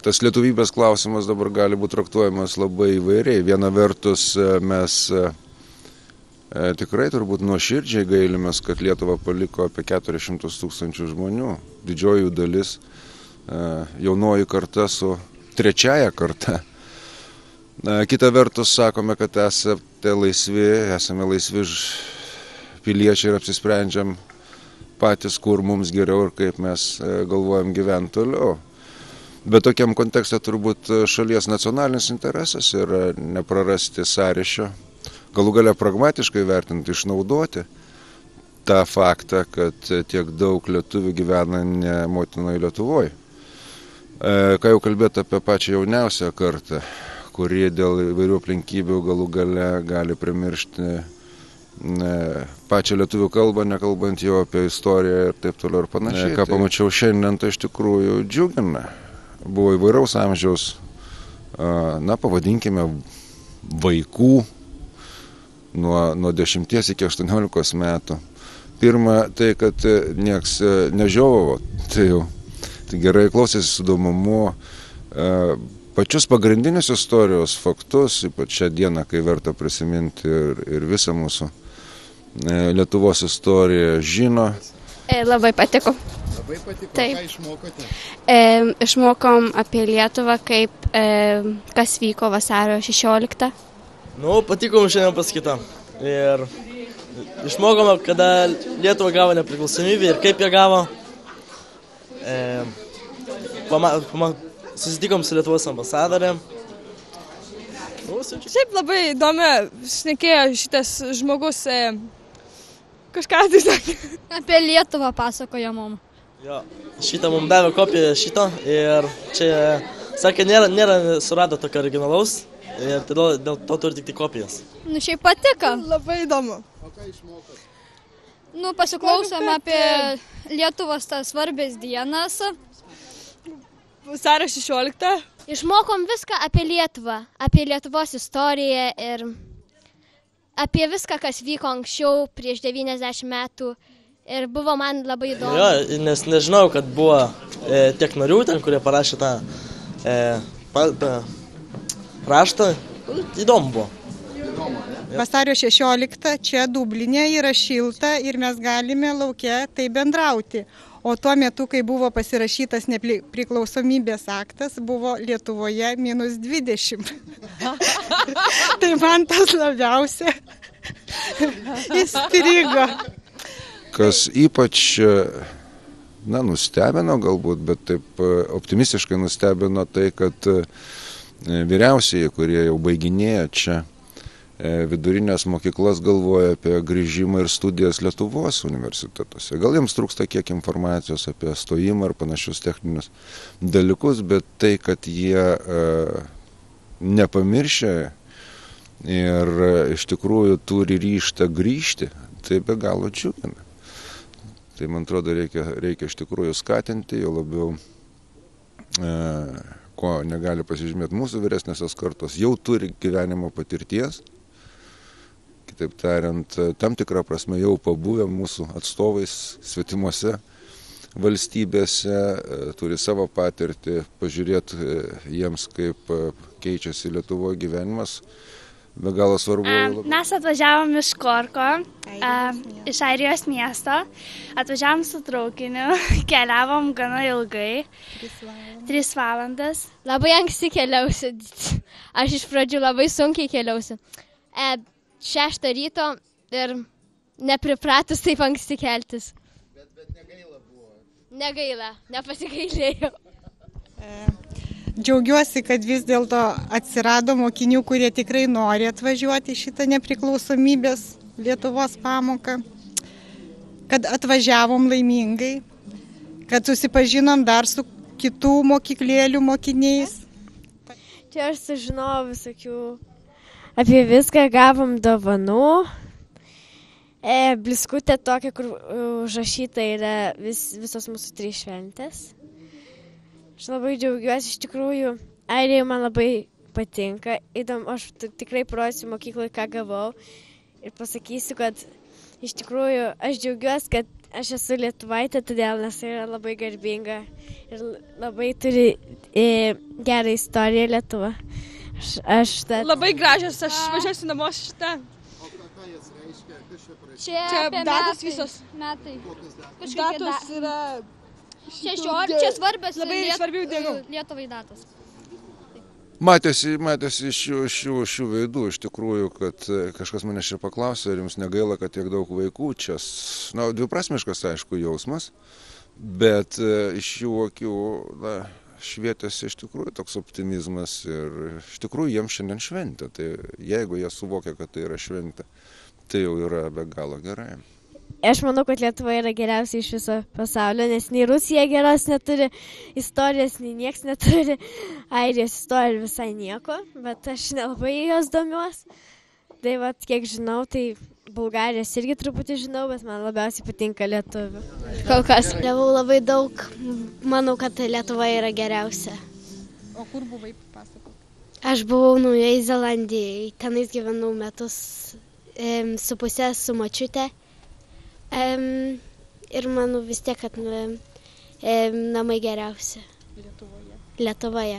tas lietuvybės klausimas dabar gali būti traktuojamas labai įvairiai. Viena vertus mes tikrai turbūt nuoširdžiai gailimės, kad Lietuvą paliko apie 400 000 žmonių. Didžioji dalis jaunoji karta su trečiaja karta. Kita vertus sakome, kad esame laisvi piliečiai ir apsisprendžiam patys, kur mums geriau ir kaip mes galvojam gyventi toliau. Bet tokiam kontekste turbūt šalies nacionalinis interesas yra neprarasti sąryšio, galų galia pragmatiškai vertinti, išnaudoti tą faktą, kad tiek daug lietuvių gyvena ne motinoje Lietuvoje. Ką jau kalbėti apie pačią jauniausią kartą, kurie dėl įvairių aplinkybių galų gale gali primiršti pačią lietuvių kalbą, nekalbant jau apie istoriją ir taip toliau ir panašiai. Ką pamačiau šiandien, tai iš tikrųjų džiugina. Buvo įvairaus amžiaus, pavadinkime, vaikų nuo 10 iki 18 metų. Pirma, tai, kad nieks nežiovavo, tai gerai klausėsi su įdomumu. Pačius pagrindinius istorijos faktus, ypač šią dieną, kai verta prisiminti ir visą mūsų Lietuvos istoriją žino. Labai patiko. Labai patiko. Taip. Ką išmokote? Išmokom apie Lietuvą, kas vyko vasario 16. Patiko mums šiandien paskaita. Ir išmokome, kada Lietuva gavo nepriklausomybę ir kaip ją gavo. Susitikom su Lietuvos ambasadorė. Šiaip labai įdomi šnekėjo šitas žmogus, kažką tai sakė. Apie Lietuvą pasakojo mum. Jo, šitą mums davė kopiją šito ir čia, sakė, nėra surado tokio originalaus ir dėl to turi tik kopijas. Šiaip patiko. Labai įdomu. O ką išmokot? Pasiklausom apie Lietuvos tas svarbės dienas. Vasario 16. Išmokom viską apie Lietuvą, apie Lietuvos istoriją ir apie viską, kas vyko anksčiau, prieš 90 metų. Ir buvo man labai įdomu. Jo, nes nežinau, kad buvo tiek narių ten, kurie parašė tą raštą. Įdomu buvo. Vasario 16 čia Dubline yra šilta ir mes galime lauke tai bendrauti. O tuo metu, kai buvo pasirašytas nepriklausomybės aktas, buvo Lietuvoje -20. Tai man tas labiausia įstrigo. Kas ypač, nustebino galbūt, bet taip optimistiškai nustebino tai, kad vyriausieji, kurie jau baiginėja čia vidurinės mokyklas, galvoja apie grįžimą ir studijas Lietuvos universitetuose. Gal jiems trūksta kiek informacijos apie stojimą ar panašius techninius dalykus, bet tai, kad jie nepamiršę ir iš tikrųjų turi ryžtą grįžti, tai be galo džiugina. Tai, man atrodo, reikia iš tikrųjų skatinti, jau labiau, ko negali pasižymėti mūsų vyresnėsios kartos, jau turi gyvenimo patirties. Kitaip tariant, tam tikrą prasme jau pabuvę mūsų atstovais svetimose valstybėse, turi savo patirtį, pažiūrėti jiems, kaip keičiasi Lietuvoje gyvenimas. Be galo svarbu. Mes atvažiavom iš Korko, iš Airijos miesto, atvažiavom su traukiniu, keliavom gana ilgai, 3 valandas. Labai anksti keliausi, aš iš pradžių labai sunkiai keliausi. 6 ryto ir nepripratus taip anksti keltis. Bet negaila buvo. Negaila, nepasigailėjau. Džiaugiuosi, kad vis dėlto atsirado mokinių, kurie tikrai nori atvažiuoti šitą nepriklausomybės Lietuvos pamoką, kad atvažiavom laimingai, kad susipažinom dar su kitų mokyklėlių mokiniais. Čia aš sužinojau visokių apie viską, gavom dovanų. Bliskutė tokia, kur užrašyta yra visos mūsų 3 šventės. Aš labai džiaugiuosi, iš tikrųjų, Airija man labai patinka. Aš tikrai parodysiu mokykloje, ką gavau. Ir pasakysiu, kad iš tikrųjų aš džiaugiuosi, kad aš esu lietuvaitė, todėl nes yra labai garbinga ir labai turi gerą istoriją Lietuva. Labai gražios, aš važiuosiu namo šitą. O ką jis reiškia? Kas čia praeis? Čia datos visos. Metai. Datos yra... Čia svarbios labai svarbių dienų. Lietuvai datos. Matėsi iš šių veidų, iš tikrųjų, kad kažkas mane čia paklausė, ar jums negaila, kad tiek daug vaikų čia. Na, dviprasmiškas, aišku, jausmas, bet iš jų akių, na, švietėsi iš tikrųjų toks optimizmas ir iš tikrųjų jiems šiandien šventė. Tai jeigu jie suvokia, kad tai yra šventė, tai jau yra be galo gerai. Aš manau, kad Lietuva yra geriausia iš viso pasaulio, nes nei Rusija geros neturi istorijos, nei nieks neturi. Airijos istorija visai nieko, bet aš nelabai jos domiuos. Tai vat, kiek žinau, tai Bulgarijos irgi truputį žinau, bet man labiausiai patinka lietuvių. Kol kas gavau labai daug, manau, kad Lietuva yra geriausia. O kur buvai, papasakok? Aš buvau Naujoje Zelandijoje, tenais gyvenau metus su pusė su močiute. Ir manau vis tiek, kad namai geriausia. Lietuvoje. Lietuvoje.